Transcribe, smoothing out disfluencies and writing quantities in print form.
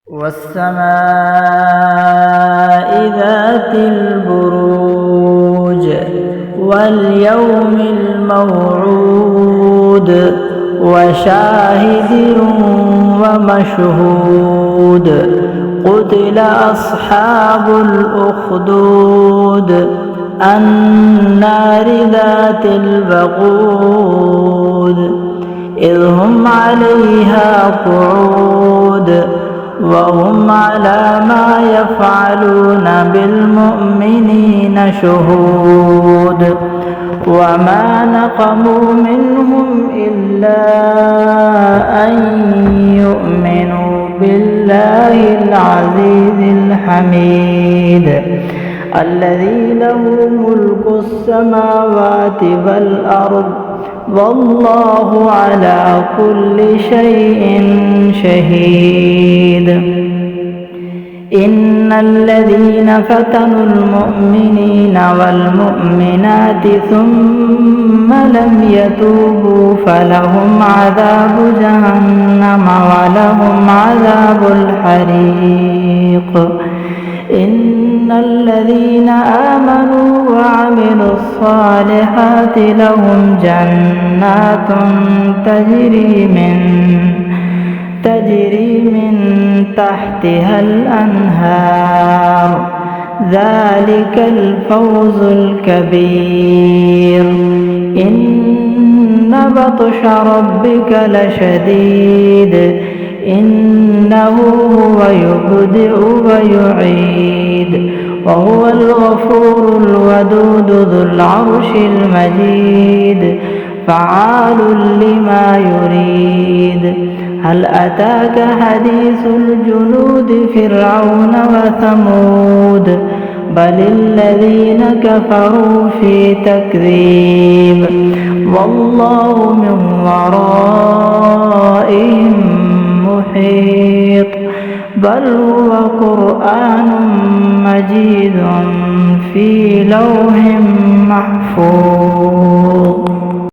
والسماء ذات البروج واليوم الموعود وشاهد ومشهود قتل أصحاب الأخدود النار ذات الوقود إذ هم عليها قعود وهم على ما يفعلون بالمؤمنين شهود وما نقموا منهم إلا أن يؤمنوا بالله العزيز الحميد الذي له ملك السماوات والأرض والله على كل شيء شهيد إن الذين فتنوا المؤمنين والمؤمنات ثم لم يتوبوا فلهم عذاب جهنم ولهم عذاب الحريق إن الذين آمنوا وعملوا الصالحات لهم جنات تجري من تحتها الأنهار ذلك الفوز الكبير إن بطش ربك لشديد إنه هو يبدئ ويعيد وهو الغفور الودود ذو العرش المجيد فعال لما يريد هل أتاك حديث الجنود فرعون وثمود بل الذين كفروا في تكذيب والله من ورائهم محيط بل هو قرآن مجيد في لوح محفوظ.